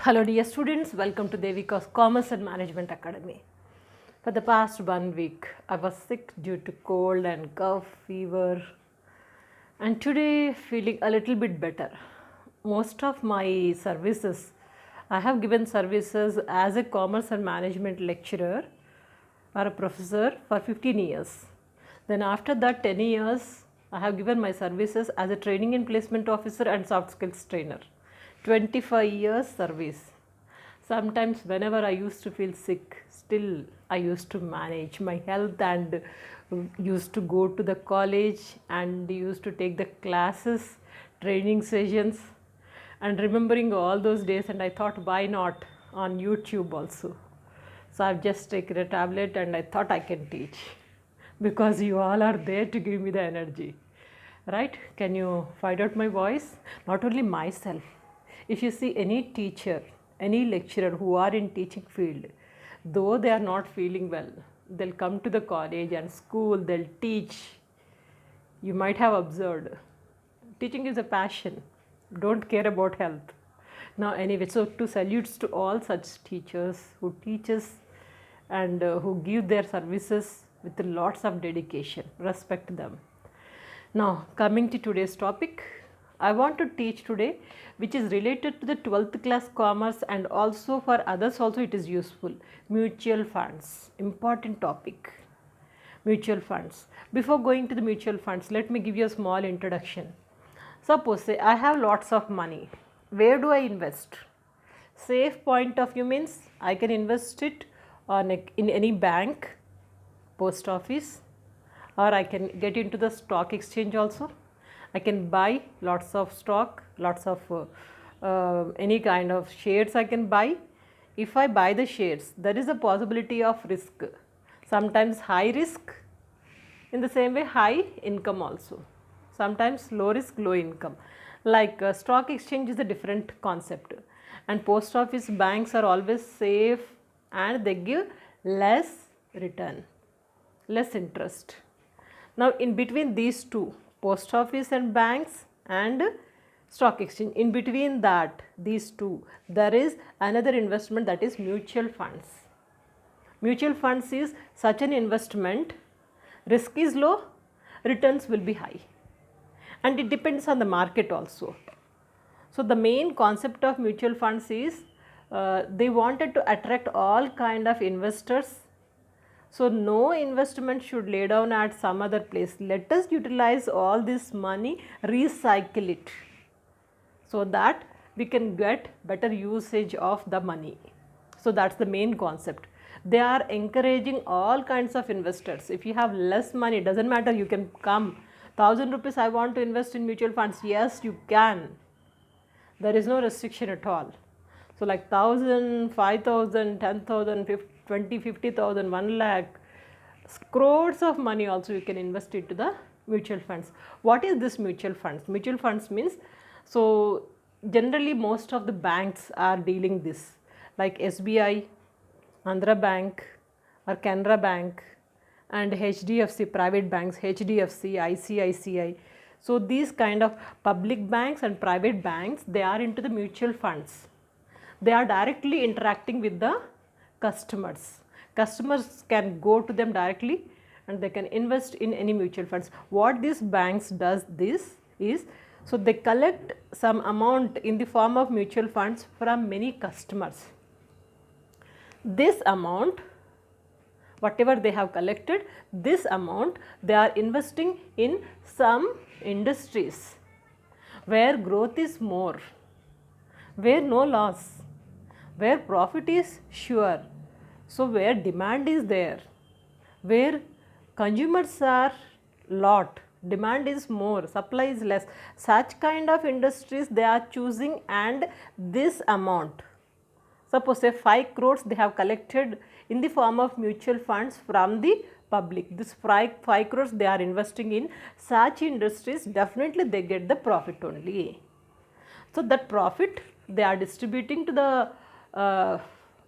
Hello dear students, welcome to Devika's Commerce and Management Academy. For the past 1 week, I was sick due to cold and cough, fever, and today feeling a little bit better. Most of my services, I have given services as a Commerce and Management lecturer or a professor for 15 years. Then after that 10 years, I have given my services as a training and placement officer and soft skills trainer. 25 years service. Sometimes whenever I used to feel sick, still I used to manage my health and used to go to the college and used to take the classes, training sessions, and remembering all those days, and I thought why not on YouTube also. So I've just taken a tablet and I thought I can teach because you all are there to give me the energy. Right? Can you find out my voice? Not only myself. If you see any teacher, any lecturer who are in teaching field, though they are not feeling well, they'll come to the college and school, they'll teach. You might have observed, teaching is a passion, don't care about health. Now anyway, so to salutes to all such teachers who teach us and who give their services with lots of dedication, respect them. Now coming to today's topic, I want to teach today which is related to the 12th class commerce, and also for others also it is useful. Mutual funds, important topic. Mutual funds. Before going to the mutual funds, let me give you a small introduction. Suppose say I have lots of money. Where do I invest? Safe point of view means I can invest it in any bank, post office, or I can get into the stock exchange also. I can buy lots of stock, lots of any kind of shares I can buy. If I buy the shares, there is a possibility of risk. Sometimes high risk, in the same way high income also. Sometimes low risk, low income. Like stock exchange is a different concept. And post office, banks are always safe and they give less return, less interest. Now in between these two, post office and banks and stock exchange, in between that these two, there is another investment, that is mutual funds. Mutual funds is such an investment, risk is low, returns will be high, and it depends on the market also. So the main concept of mutual funds is they wanted to attract all kind of investors. So no investment should lay down at some other place. Let us utilize all this money, recycle it, so that we can get better usage of the money. So that's the main concept. They are encouraging all kinds of investors. If you have less money, doesn't matter, you can come. 1000 rupees I want to invest in mutual funds. Yes, you can. There is no restriction at all. So like 1000, 5000, 10,000, 20, 50,000, 1 lakh, crores of money also you can invest into the mutual funds. What is this mutual funds? Mutual funds means, so generally most of the banks are dealing this, like SBI, Andhra Bank or Canara Bank, and HDFC, private banks, HDFC, ICICI. So these kind of public banks and private banks, they are into the mutual funds. They are directly interacting with the customers. Customers can go to them directly and they can invest in any mutual funds. What these banks does this is, so they collect some amount in the form of mutual funds from many customers. This amount, whatever they have collected, this amount they are investing in some industries where growth is more, where no loss, where profit is sure. So where demand is there, where consumers are lot, demand is more, supply is less, such kind of industries they are choosing. And this amount, suppose say 5 crores they have collected in the form of mutual funds from the public, this 5 crores they are investing in such industries, definitely they get the profit only. So that profit they are distributing to the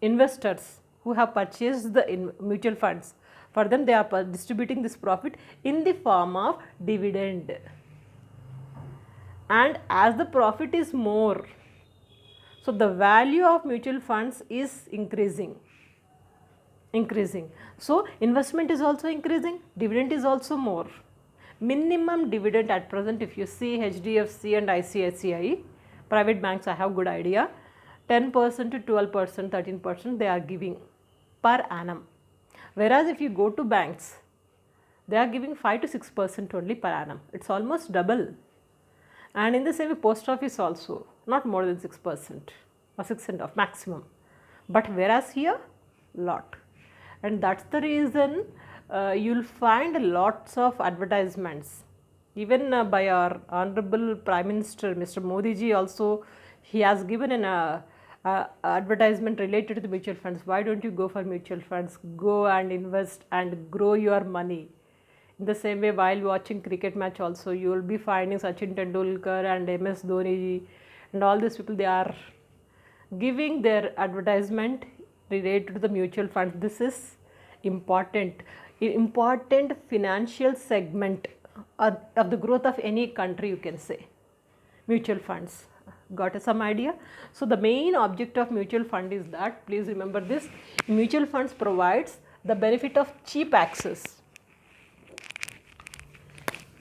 investors who have purchased the mutual funds. For them they are distributing this profit in the form of dividend. And as the profit is more, So the value of mutual funds is increasing. So investment is also increasing, dividend is also more. Minimum dividend at present, if you see HDFC and ICICI, private banks, I have good idea, 10% to 12%, 13% they are giving per annum. Whereas if you go to banks, they are giving 5 to 6% only per annum. It's almost double. And in the same way, post office also, not more than 6% or 6.5 maximum. But whereas here, lot. And that's the reason you'll find lots of advertisements. Even by our Honorable Prime Minister, Mr. Modi ji also, he has given an advertisement related to the mutual funds. Why don't you go for mutual funds? Go and invest and grow your money. In the same way, while watching cricket match also, you will be finding Sachin Tendulkar and MS Dhoni ji and all these people, they are giving their advertisement related to the mutual funds. This is important financial segment of the growth of any country, you can say. Mutual funds. Got some idea? So the main object of mutual fund is that, please remember this, mutual funds provides the benefit of cheap access.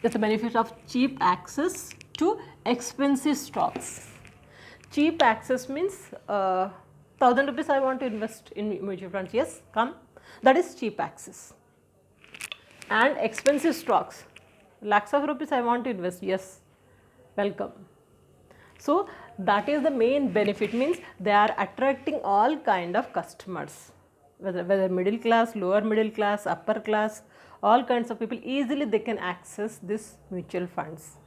It's the benefit of cheap access to expensive stocks. Cheap access means 1000 rupees I want to invest in mutual funds. Yes, come. That is cheap access. And expensive stocks, lakhs of rupees I want to invest. Yes, welcome. So that is the main benefit, means they are attracting all kind of customers, whether middle class, lower middle class, upper class, all kinds of people, easily they can access this mutual funds.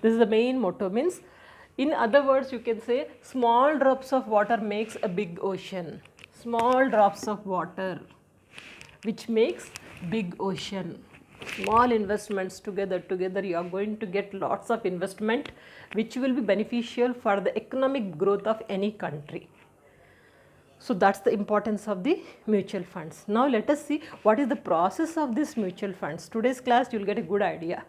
This is the main motto, means in other words you can say small drops of water makes a big ocean. Small drops of water which makes big ocean. Small investments together you are going to get lots of investment which will be beneficial for the economic growth of any country. So that's the importance of the mutual funds. Now let us see what is the process of this mutual funds. Today's class you will get a good idea.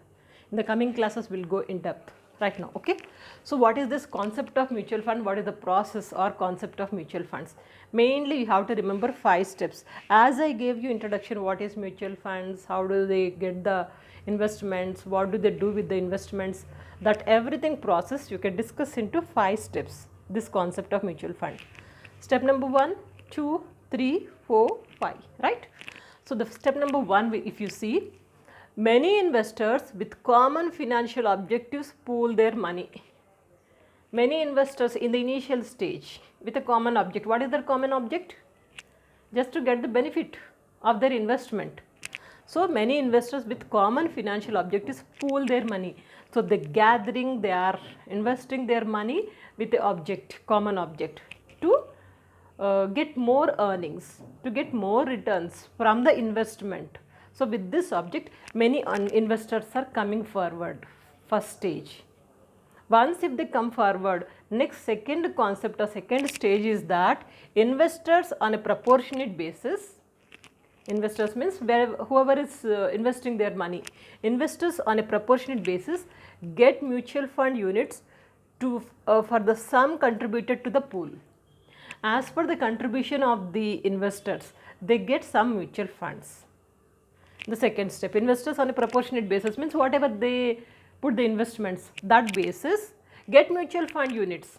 In the coming classes we will go in depth right now, okay. So what is this concept of mutual fund? What is the process or concept of mutual funds? Mainly you have to remember 5 steps. As I gave you introduction, what is mutual funds, how do they get the investments, what do they do with the investments, that everything process you can discuss into 5 steps, this concept of mutual fund. Step number 1, 2, 3, 4, 5, right. So the step number 1, if you see, many investors with common financial objectives pool their money. Many investors in the initial stage with a common object. What is their common object? Just to get the benefit of their investment. So many investors with common financial objectives pool their money. So they are investing their money with the object, common object, to get more earnings, to get more returns from the investment. So with this object, many investors are coming forward, first stage. Once if they come forward, next second concept or second stage is that investors on a proportionate basis, investors means whoever is investing their money, investors on a proportionate basis get mutual fund units to for the sum contributed to the pool. As per the contribution of the investors, they get some mutual funds. The second step, investors on a proportionate basis means whatever they put the investments, that basis get mutual fund units.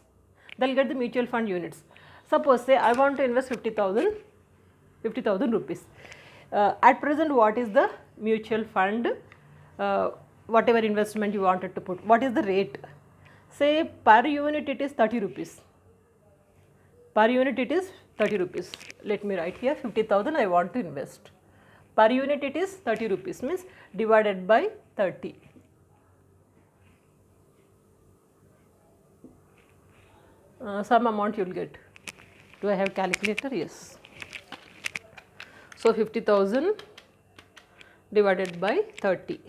They will get the mutual fund units. Suppose say I want to invest 50,000 rupees. At present what is the mutual fund, whatever investment you wanted to put, what is the rate? Say per unit it is 30 rupees. Per unit it is 30 rupees. Let me write here 50,000 I want to invest. Per unit it is 30 rupees, means divided by 30. Some amount you will get. Do I have calculator? Yes. So 50,000 divided by 30.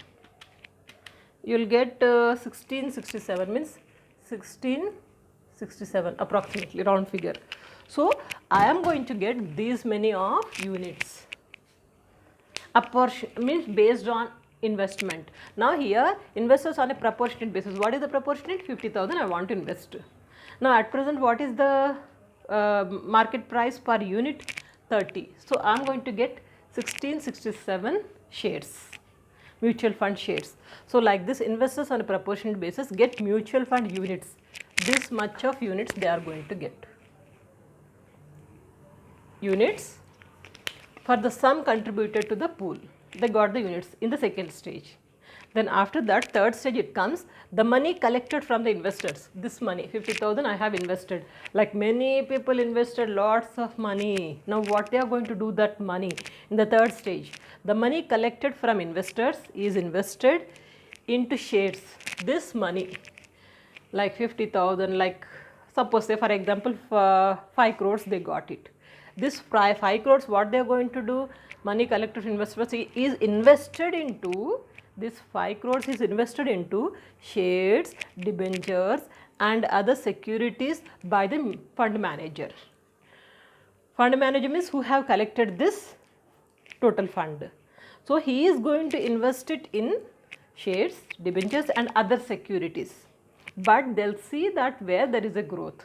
You will get 1667, means 1667 approximately, round figure. So I am going to get these many of units. A portion means based on investment. Now here investors on a proportionate basis. What is the proportionate? 50,000 I want to invest. Now at present what is the market price per unit 30. So I am going to get 1667 shares, mutual fund shares. So like this, investors on a proportionate basis get mutual fund units. This much of units they are going to get. Units for the sum contributed to the pool. They got the units in the second stage. Then after that, third stage it comes, the money collected from the investors. This money, 50,000 I have invested. Like many people invested lots of money. Now what they are going to do that money in the third stage? The money collected from investors is invested into shares. This money, like 50,000, like suppose say for example 5 crores they got it. This 5 crores, what they are going to do? Money collected from investors is invested into, this 5 crores is invested into shares, debentures and other securities by the fund manager. Fund manager means who have collected this total fund. So he is going to invest it in shares, debentures and other securities. But they'll see that where there is a growth,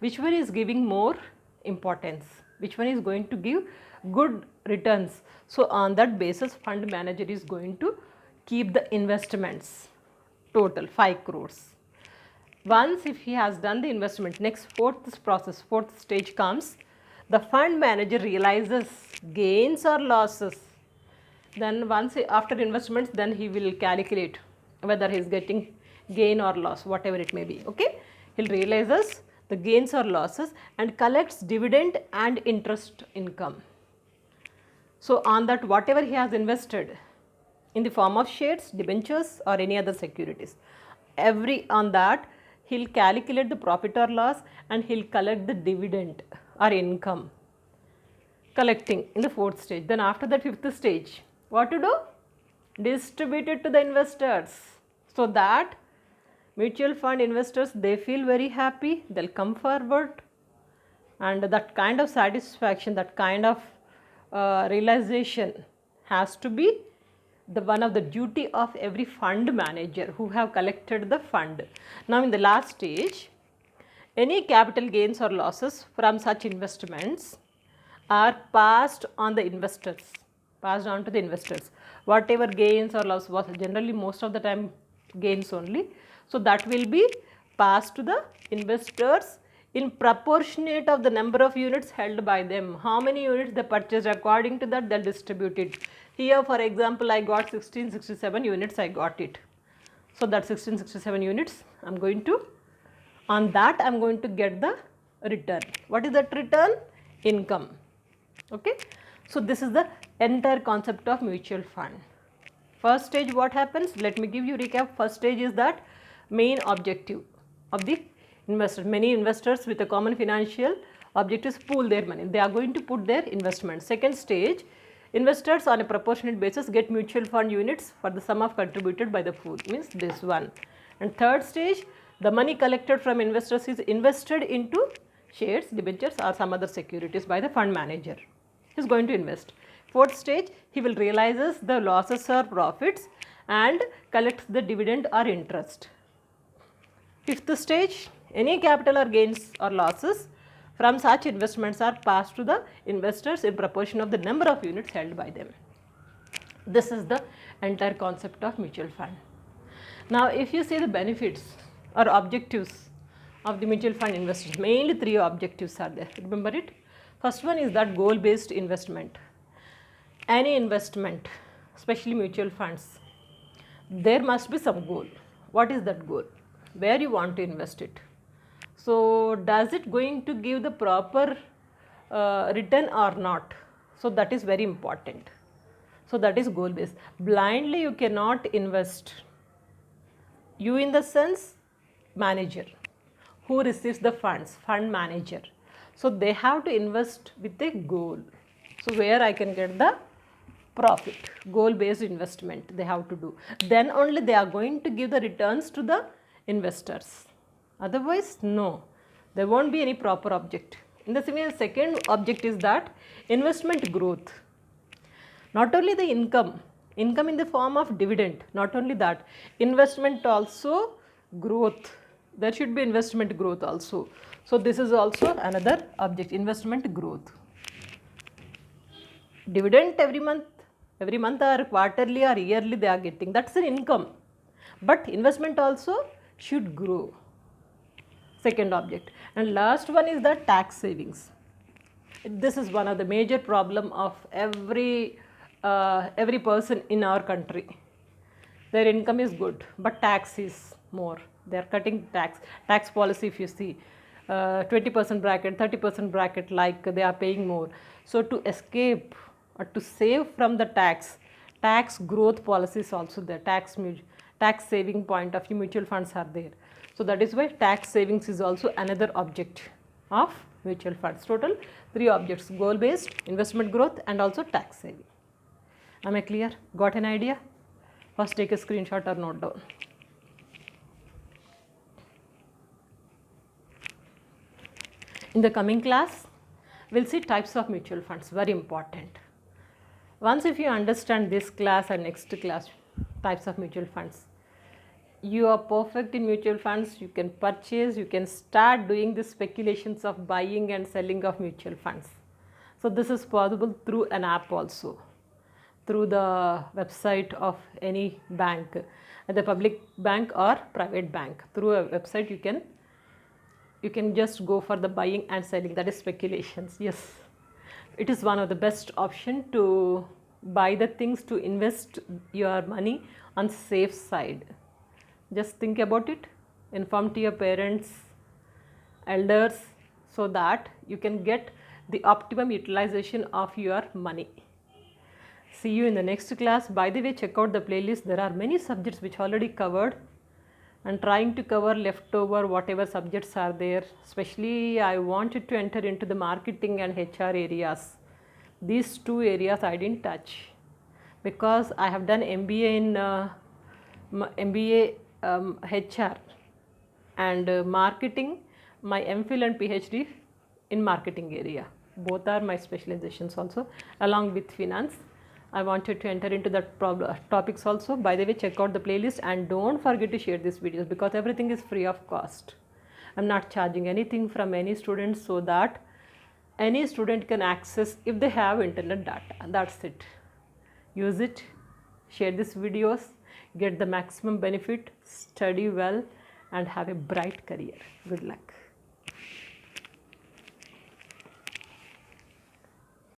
which one is giving more importance, which one is going to give good returns. So on that basis, fund manager is going to keep the investments total 5 crores. Once if he has done the investment, next fourth stage comes, the fund manager realizes gains or losses. Then once after investments, then he will calculate whether he is getting gain or loss, whatever it may be. Okay, he realizes the gains or losses and collects dividend and interest income. So on that, whatever he has invested in the form of shares, debentures or any other securities, on that he'll calculate the profit or loss and he'll collect the dividend or income, collecting in the fourth stage. Then after that, fifth stage, what to do? Distribute it to the investors, so that mutual fund investors, they feel very happy, they'll come forward, and that kind of satisfaction, that kind of realization has to be the one of the duty of every fund manager who have collected the fund. Now in the last stage, any capital gains or losses from such investments are passed on the investors, passed on to the investors. Whatever gains or loss was, generally most of the time gains only, so that will be passed to the investors in proportionate of the number of units held by them. How many units they purchased, according to that they'll distribute it. Here for example, I got 1667 units, I got it. So that 1667 units, I'm going to, on that I'm going to get the return. What is that return? Income. Okay. So this is the entire concept of mutual fund. First stage, what happens? Let me give you recap. First stage is that main objective of the investors. Many investors with a common financial objectives pool their money. They are going to put their investment. Second stage, investors on a proportionate basis get mutual fund units for the sum of contributed by the pool, means this one. And third stage, the money collected from investors is invested into shares, debentures or some other securities by the fund manager. He is going to invest. Fourth stage, he will realizes the losses or profits and collects the dividend or interest. Fifth stage, any capital or gains or losses from such investments are passed to the investors in proportion of the number of units held by them. This is the entire concept of mutual fund. Now if you see the benefits or objectives of the mutual fund investors, mainly 3 objectives are there. Remember it? First one is that goal based investment. Any investment, especially mutual funds, there must be some goal. What is that goal? Where you want to invest it? So does it going to give the proper return or not? So that is very important. So that is goal based. Blindly you cannot invest. You in the sense manager who receives the funds, fund manager. So they have to invest with a goal. So where I can get the profit, goal based investment they have to do. Then only they are going to give the returns to the investors. Otherwise, no, there won't be any proper object. In the same way, second object is that investment growth. Not only the income in the form of dividend, not only that, investment also growth. There should be investment growth also. So this is also another object, investment growth. Dividend every month or quarterly or yearly they are getting, that's an income. But investment also should grow. Second object. And last one is the tax savings. This is one of the major problem of every person in our country. Their income is good, but tax is more. They are cutting tax policy. If you see 20% bracket, 30% bracket, like they are paying more. So to escape or to save from the tax growth policy is also there. Tax saving point of view, mutual funds are there. So that is why tax savings is also another object of mutual funds. Total 3 objects: goal based, investment growth, and also tax saving. Am I clear? Got an idea? First take a screenshot or note down. In the coming class, we'll see types of mutual funds, very important. Once if you understand this class and next class, types of mutual funds, you are perfect in mutual funds. You can purchase, you can start doing the speculations of buying and selling of mutual funds. So this is possible through an app also, through the website of any bank, the public bank or private bank. Through a website you can just go for the buying and selling, that is speculations. Yes, it is one of the best option to buy the things, to invest your money on safe side. Just think about it, inform to your parents, elders, so that you can get the optimum utilization of your money. See you in the next class. By the way, check out the playlist. There are many subjects which already covered, and trying to cover leftover whatever subjects are there. Especially I wanted to enter into the marketing and HR areas. These 2 areas I didn't touch because I have done MBA in HR and marketing, my MPhil and PhD in marketing area. Both are my specializations also, along with finance. I wanted to enter into that topics also. By the way, check out the playlist and don't forget to share these videos because everything is free of cost. I'm not charging anything from any student, so that any student can access if they have internet data. That's it. Use it, share these videos, get the maximum benefit, study well, and have a bright career. Good luck.